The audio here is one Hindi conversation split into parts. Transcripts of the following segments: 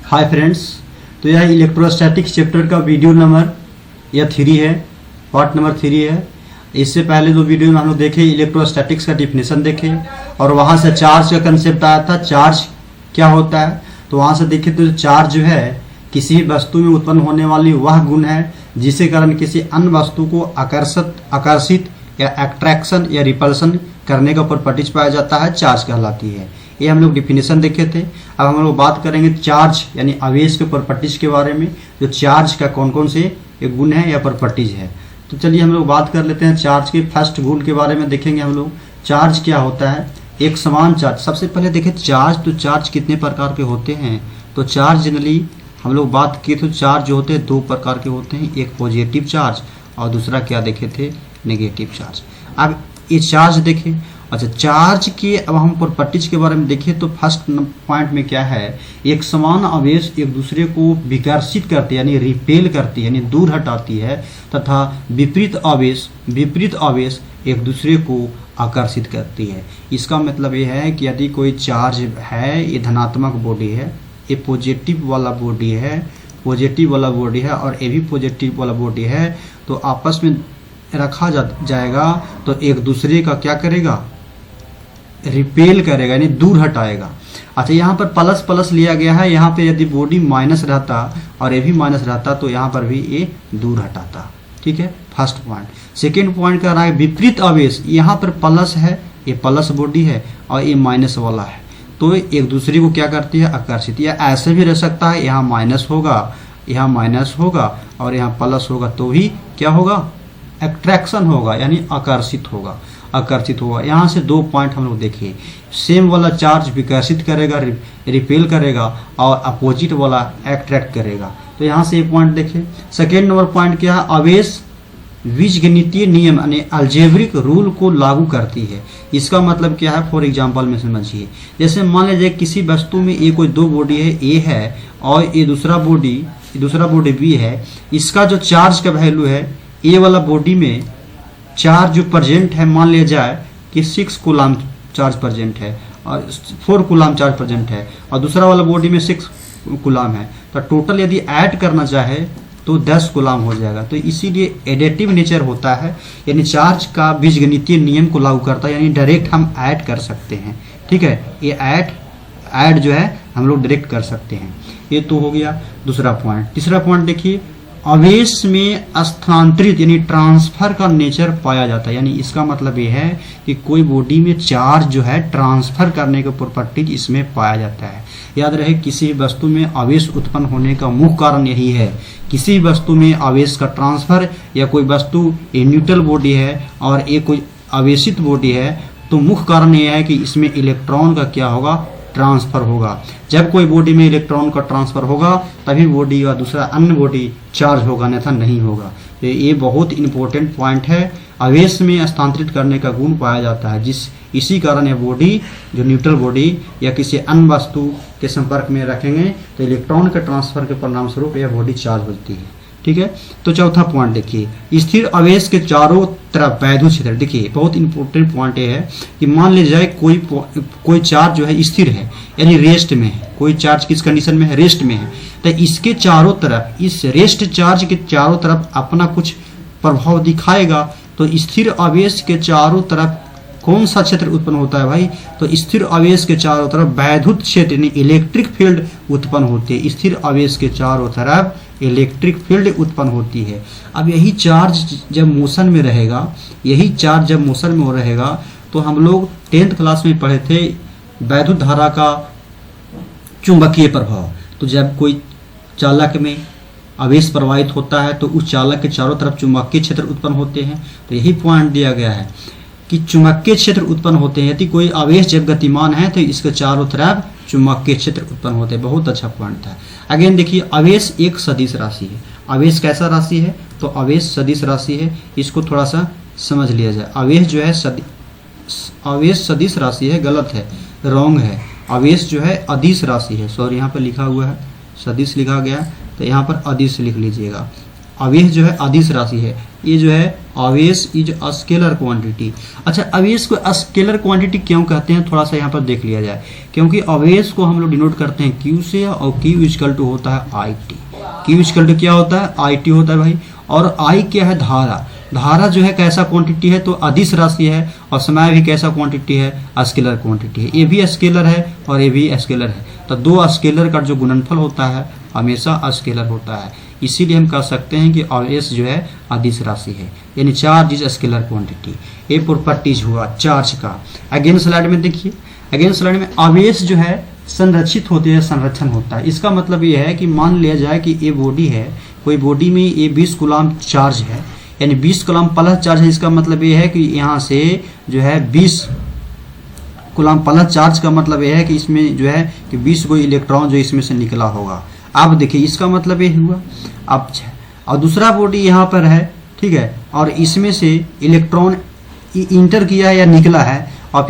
हाय फ्रेंड्स, तो यह इलेक्ट्रोस्टैटिक्स चैप्टर का वीडियो नंबर यह 3 है, पार्ट नंबर 3 है। इससे पहले दो वीडियो में हम लोग देखे इलेक्ट्रोस्टैटिक्स का डिफिनेशन देखे और वहाँ से चार्ज का कंसेप्ट आया था, चार्ज क्या होता है। तो वहाँ से देखे तो चार्ज जो है किसी वस्तु में उत्पन्न होने वाली वह गुण है जिसके कारण किसी अन्य वस्तु को आकर्षित या अट्रैक्शन या रिपल्सन करने का प्रॉपर्टीज पाया जाता है, चार्ज कहलाती है। ये हम लोग डिफिनेशन देखे थे। अब हम लोग बात करेंगे चार्ज यानी आवेश के प्रॉपर्टीज के बारे में, जो चार्ज का कौन कौन से गुण है या प्रॉपर्टीज है। तो चलिए हम लोग बात कर लेते हैं चार्ज के फर्स्ट गुण के बारे में। देखेंगे हम लोग चार्ज क्या होता है। एक समान चार्ज, सबसे पहले देखें चार्ज, तो चार्ज कितने प्रकार के होते हैं। तो चार्ज जनरली हम लोग बात किए तो चार्ज जो होते हैं दो प्रकार के होते हैं, एक पॉजिटिव चार्ज और दूसरा क्या देखे थे, नेगेटिव चार्ज। अब ये चार्ज देखें। अच्छा, चार्ज के अब हम प्रॉपर्टीज के बारे में देखें तो फर्स्ट पॉइंट में क्या है, एक समान आवेश एक दूसरे को विकर्षित करती है यानी रिपेल करती है यानी दूर हटाती है, तथा विपरीत आवेश एक दूसरे को आकर्षित करती है। इसका मतलब ये है कि यदि कोई चार्ज है, ये धनात्मक बॉडी है, ये पॉजिटिव वाला बॉडी है और ये भी पॉजिटिव वाला बॉडी है, तो आपस में रखा जाएगा तो एक दूसरे का क्या करेगा, रिपेल करेगा यानी दूर हटाएगा। अच्छा, यहाँ पर प्लस प्लस लिया गया है, यहाँ पे यदि बॉडी माइनस रहता और ये भी माइनस रहता तो यहाँ पर भी ये दूर हटाता। ठीक है, फर्स्ट पॉइंट। सेकेंड पॉइंट का रहा है विपरीत आवेश। यहाँ पर प्लस है, ये प्लस बॉडी है और ये माइनस वाला है, तो एक दूसरे को क्या करती है, आकर्षित। या ऐसे भी रह सकता है, यहाँ माइनस होगा, यहाँ माइनस होगा और यहाँ प्लस होगा, तो भी क्या होगा, अट्रैक्शन होगा यानी आकर्षित होगा। यहाँ से दो पॉइंट हम लोग देखिए, सेम वाला चार्ज विकर्षित करेगा, रिपेल करेगा और अपोजिट वाला अट्रैक्ट करेगा। तो यहाँ से एक पॉइंट देखिए। सेकेंड नंबर पॉइंट क्या है, आवेश बीजगणितीय नियम यानी अलजेब्रिक रूल को लागू करती है। इसका मतलब क्या है, फॉर एग्जांपल में समझिए, जैसे मान लीजिए किसी वस्तु में ये कोई दो बॉडी है, ए है और ये दूसरा बॉडी बी है। इसका जो चार्ज का वैल्यू है, ए वाला बॉडी में चार्ज जो प्रेजेंट है, मान लिया जाए कि 6 कूलाम चार्ज प्रेजेंट है और 4 कूलाम चार्ज प्रेजेंट है और दूसरा वाला बॉडी में 6 कूलाम है, तो टोटल यदि ऐड करना चाहे तो 10 कूलाम हो जाएगा। तो इसीलिए एडिटिव नेचर होता है, यानी चार्ज का बीजगणितीय नियम को लागू करता है, यानी डायरेक्ट हम ऐड कर सकते हैं। ठीक है, ये ऐड जो है हम लोग डायरेक्ट कर सकते हैं। ये तो हो गया दूसरा पॉइंट। तीसरा पॉइंट देखिए, आवेश में स्थानांतरित यानी ट्रांसफर का नेचर पाया जाता है। यानी इसका मतलब ये है कि कोई बॉडी में चार्ज जो है ट्रांसफर करने का प्रॉपर्टीज इसमें पाया जाता है। याद रहे, किसी वस्तु में आवेश उत्पन्न होने का मुख्य कारण यही है, किसी वस्तु में आवेश का ट्रांसफर, या कोई वस्तु ये न्यूट्रल बॉडी है और ये कोई आवेशित बॉडी है, तो मुख्य कारण यह है कि इसमें इलेक्ट्रॉन का क्या होगा, ट्रांसफर होगा। जब कोई बॉडी में इलेक्ट्रॉन का ट्रांसफर होगा तभी बॉडी या दूसरा अन्य बॉडी चार्ज होगा, अन्यथा नहीं होगा। तो ये बहुत इंपॉर्टेंट पॉइंट है। आवेश में हस्तांतरित करने का गुण पाया जाता है, इसी कारण यह बॉडी जो न्यूट्रल बॉडी या किसी अन्य वस्तु के संपर्क में रखेंगे तो इलेक्ट्रॉन के ट्रांसफर के परिणाम स्वरूप यह बॉडी चार्ज होती है। ठीक है, तो चौथा पॉइंट देखिए, स्थिर आवेश के चारों तरफ वैद्युत क्षेत्र। देखिए बहुत इंपॉर्टेंट पॉइंट ये है कि मान लीजिए जाए कोई चार्ज जो है स्थिर है यानी रेस्ट में है, कोई चार्ज किस कंडीशन में है, रेस्ट में है, तो इसके चारों तरफ, इस रेस्ट चार्ज के चारों तरफ अपना कुछ प्रभाव दिखाएगा। तो स्थिर आवेश के चारों तरफ कौन सा क्षेत्र उत्पन्न होता है भाई, तो स्थिर आवेश के चारों तरफ वैद्युत क्षेत्र यानी इलेक्ट्रिक फील्ड उत्पन्न होती है। स्थिर आवेश के चारों तरफ इलेक्ट्रिक फील्ड उत्पन्न होती है। अब यही चार्ज जब मोशन में रहेगा, तो हम लोग 10th क्लास में पढ़े थे वैद्युत धारा का चुंबकीय प्रभाव। तो जब कोई चालक में आवेश प्रवाहित होता है तो उस चालक के चारों तरफ चुंबकीय क्षेत्र उत्पन्न होते हैं। तो यही पॉइंट दिया गया है कि चुंबकीय क्षेत्र उत्पन्न होते हैं। यदि कोई आवेश जब गतिमान है तो इसके चारों तरफ चुंबकीय क्षेत्र उत्पन्न होते हैं। बहुत अच्छा पॉइंट था। अगेन देखिए, आवेश एक सदिश राशि है। आवेश कैसा राशि है, तो आवेश सदिश राशि है। इसको थोड़ा सा समझ लिया जाए। आवेश जो है आवेश सदिश राशि है, गलत है, रॉन्ग है। आवेश जो है अदिश राशि है। सॉरी, यहाँ पर लिखा हुआ है सदिश लिखा गया, तो यहाँ पर अदिश लिख लीजिएगा। आवेश जो है अदिश राशि है। ये जो है आवेश इज अ स्केलर क्वांटिटी। अच्छा, आवेश को स्केलर क्वांटिटी क्यों कहते हैं, थोड़ा सा यहाँ पर देख लिया जाए। क्योंकि आवेश को हम लोग डिनोट करते हैं Q से, और Q इक्वल टू होता है IT। Q इक्वल टू क्या होता है, IT होता है भाई। और I क्या है, धारा। धारा जो है कैसा क्वांटिटी है, तो अदिश राशि है। और समय भी कैसा क्वांटिटी है, स्केलर क्वांटिटी है। ये भी स्केलर है और ये भी स्केलर है। तो दो स्केलर का जो गुणनफल होता है हमेशा स्केलर होता है। इसीलिए हम कह सकते हैं कि आवेश जो है अदिश राशि है, यानी चार्ज इज स्केलर क्वांटिटी। ये प्रॉपर्टीज हुआ चार्ज का। अगेन स्लाइड में देखिए, अगेन स्लाइड में आवेश जो है संरक्षित होते हैं, संरक्षण होता है। इसका मतलब ये है कि मान लिया जाए कि ये बॉडी है, कोई बॉडी में ये 20 कूलम चार्ज है, यानी 20 कूलम प्लस चार्ज है। इसका मतलब ये है कि यहाँ से जो है 20 कूलम प्लस चार्ज का मतलब ये है कि इसमें जो है कि 20 गो इलेक्ट्रॉन जो इसमें से निकला होगा। अब देखिए इसका मतलब ये हुआ। अब और दूसरा बॉडी यहाँ पर है, ठीक है, और इसमें से इलेक्ट्रॉन इंटर किया है या निकला है, और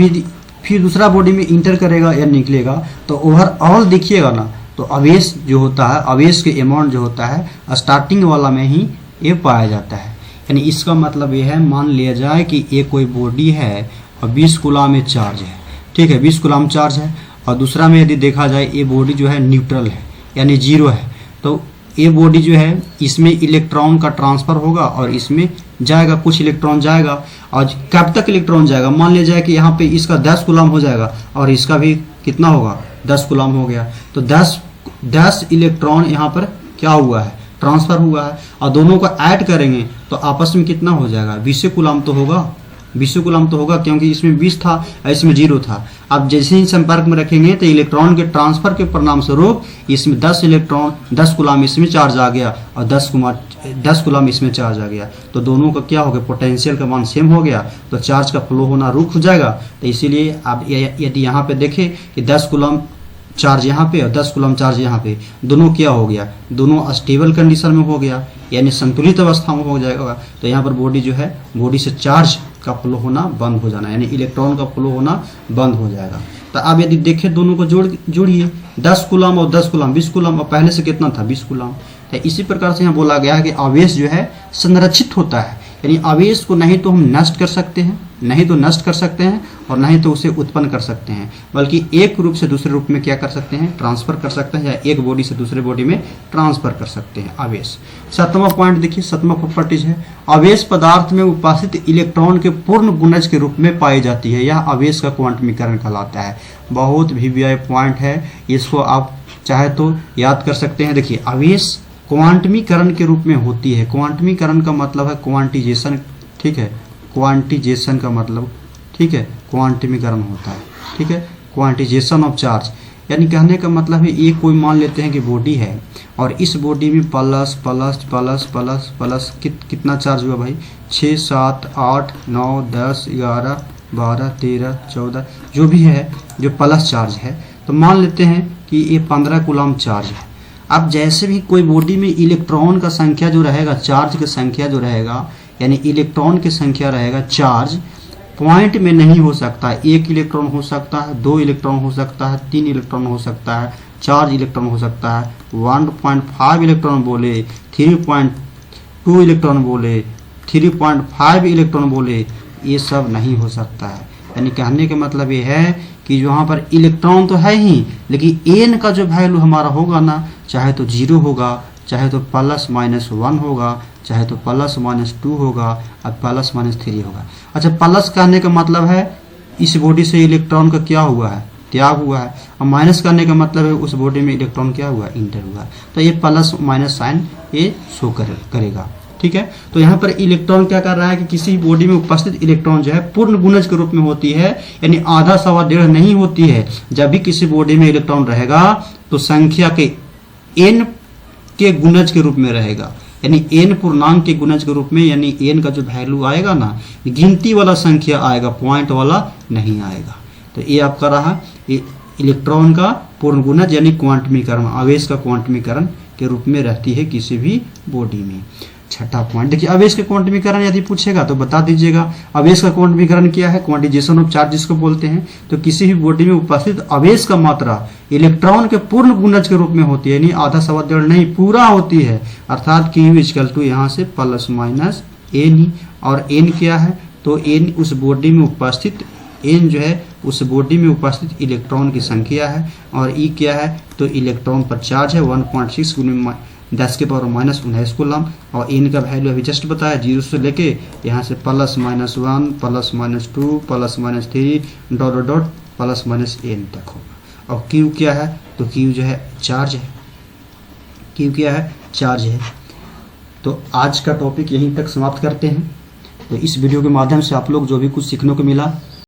फिर दूसरा बॉडी में इंटर करेगा या निकलेगा। तो ओवरऑल देखिएगा ना, तो आवेश जो होता है, आवेश के अमाउंट जो होता है स्टार्टिंग वाला में ही ये पाया जाता है। यानी इसका मतलब ये है, मान लिया जाए कि ये कोई बॉडी है और 20 कूलम में चार्ज है, ठीक है, 20 कूलम चार्ज है। और दूसरा में यदि देखा जाए ये बॉडी जो है न्यूट्रल है, यानी जीरो है। तो ये बॉडी जो है इसमें इलेक्ट्रॉन का ट्रांसफर होगा और इसमें जाएगा, कुछ इलेक्ट्रॉन जाएगा। और कब तक इलेक्ट्रॉन जाएगा, मान लिया जाए कि यहाँ पे इसका 10 कूलम हो जाएगा और इसका भी कितना होगा, 10 कूलम हो गया। तो 10 इलेक्ट्रॉन यहाँ पर क्या हुआ है, ट्रांसफर हुआ है। और दोनों को ऐड करेंगे तो आपस में कितना हो जाएगा, 20 कूलम तो होगा, 20 कूलम तो होगा, क्योंकि इसमें 20 था और इसमें 0 था। अब जैसे ही संपर्क में रखेंगे तो इलेक्ट्रॉन के ट्रांसफर के परिणाम स्वरूप इसमें 10 इलेक्ट्रॉन 10 कूलम इसमें चार्ज आ गया और 10 कूलम इसमें चार्ज आ गया। तो दोनों का क्या हो गया, पोटेंशियल का मान सेम हो गया, तो चार्ज का फ्लो होना रुक हो जाएगा। तो इसीलिए आप यदि यहाँ पे देखें कि 10 कूलम चार्ज यहाँ पे और 10 कूलम चार्ज यहाँ पे, दोनों क्या हो गया, दोनों स्टेबल कंडीशन में हो गया, यानी संतुलित अवस्था में हो जाएगा। तो यहाँ पर बॉडी जो है, बॉडी से चार्ज का फ्लो होना बंद हो जाना, यानी इलेक्ट्रॉन का फ्लो होना बंद हो जाएगा। तो अब यदि देखें दोनों को जोड़िए, 10 कूलम और 10 कूलम 20 कूलम, और पहले से कितना था, 20 कूलम। तो इसी प्रकार से यहाँ बोला गया है कि आवेश जो है संरक्षित होता है, यानी आवेश को नहीं तो हम नष्ट कर सकते हैं, नहीं तो नष्ट कर सकते हैं, और नहीं तो उसे उत्पन्न कर सकते हैं, बल्कि एक रूप से दूसरे रूप में क्या कर सकते हैं, ट्रांसफर कर सकते हैं, या एक बॉडी से दूसरे बॉडी में ट्रांसफर कर सकते हैं आवेश। 7वां पॉइंट देखिए, 7वां प्रॉपर्टीज है, आवेश पदार्थ में उपस्थित इलेक्ट्रॉन के पूर्ण गुणज के रूप में पाई जाती है। यह आवेश का क्वांटमीकरण कहलाता है। बहुत भी पॉइंट है, इसको आप चाहे तो याद कर सकते हैं। देखिए, आवेश क्वांटमीकरण के रूप में होती है। क्वांटमीकरण का मतलब है क्वांटिजेशन, ठीक है, क्वांटिजेशन का मतलब, ठीक है, क्वांटमीकरण होता है, ठीक है, क्वांटिजेशन ऑफ चार्ज। यानी कहने का मतलब है, ये कोई मान लेते हैं कि बॉडी है और इस बॉडी में plus plus plus plus plus कितना चार्ज हुआ भाई, 6 7 8 9 10 11 12 13 14 जो भी है, जो प्लस चार्ज है। तो मान लेते हैं कि ये 15 कूलम चार्ज है। अब जैसे भी कोई बॉडी में इलेक्ट्रॉन का संख्या जो रहेगा, चार्ज की संख्या जो रहेगा, यानी इलेक्ट्रॉन की संख्या रहेगा, चार्ज पॉइंट में नहीं हो सकता। 1 इलेक्ट्रॉन हो सकता है, 2 इलेक्ट्रॉन हो सकता है, 3 इलेक्ट्रॉन हो सकता है, 4 इलेक्ट्रॉन हो सकता है, 1.5 इलेक्ट्रॉन बोले, 3.2 इलेक्ट्रॉन बोले, 3.5 इलेक्ट्रॉन बोले, ये सब नहीं हो सकता है। यानी कहने का मतलब ये है कि यहाँ पर इलेक्ट्रॉन तो है ही, लेकिन एन का जो वैल्यू हमारा होगा ना, चाहे तो 0 होगा, चाहे तो +-1 होगा, चाहे तो +-2 होगा और +-3 होगा। अच्छा, प्लस कहने का मतलब है इस बॉडी से इलेक्ट्रॉन का क्या हुआ है, त्याग हुआ है, और माइनस करने का मतलब है उस बॉडी में इलेक्ट्रॉन क्या हुआ, इंटर हुआ है। तो ये प्लस-माइनस साइन ये शो करेगा, ठीक है। तो यहाँ पर इलेक्ट्रॉन क्या कर रहा है कि किसी बॉडी में उपस्थित इलेक्ट्रॉन जो है पूर्ण गुणज के रूप में होती है, यानी आधा सवा डेढ़ नहीं होती है। जब भी किसी बॉडी में इलेक्ट्रॉन रहेगा तो संख्या के n के गुणज के रूप में रहेगा, यानी n पूर्णांक के गुणज के रूप में, यानी n का जो वैल्यू आएगा ना, गिनती वाला संख्या आएगा, पॉइंट वाला नहीं आएगा। तो ये आपका रहा इलेक्ट्रॉन का पूर्ण गुणज, यानी क्वांटमीकरण, आवेश का क्वांटमीकरण के रूप में रहती है किसी भी बॉडी में। छठा पॉइंट देखिए, आवेश का क्वांटमीकरण यदि पूछेगा तो बता दीजिएगा। आवेश का क्वांटमीकरण क्या है? क्वांटिजेशन ऑफ चार्ज जिसको बोलते हैं। तो किसी भी बॉडी में उपस्थित आवेश का मात्रा इलेक्ट्रॉन के पूर्ण गुणज के रूप में होती है, यानी आधा सवा डेढ़ नहीं, पूरा होती है। अर्थात Q इक्वल टू यहाँ से प्लस माइनस एन ही। और एन क्या है? तो एन उस बॉडी में उपस्थित, एन जो है उस बॉडी में उपस्थित इलेक्ट्रॉन की संख्या है। और ई क्या है? तो इलेक्ट्रॉन पर चार्ज है 1.6 × 10⁻⁻19 कूलम। और एन का वैल्यू अभी जस्ट बताया, 0 से लेके यहाँ से +-1 +-2 +-3 डॉट डॉट +-n तक होगा। और क्यू क्या है? तो क्यू जो है चार्ज है। क्यू क्या है? चार्ज है। तो आज का टॉपिक यहीं तक समाप्त करते हैं। तो इस वीडियो के माध्यम से आप लोग जो भी कुछ सीखने को मिला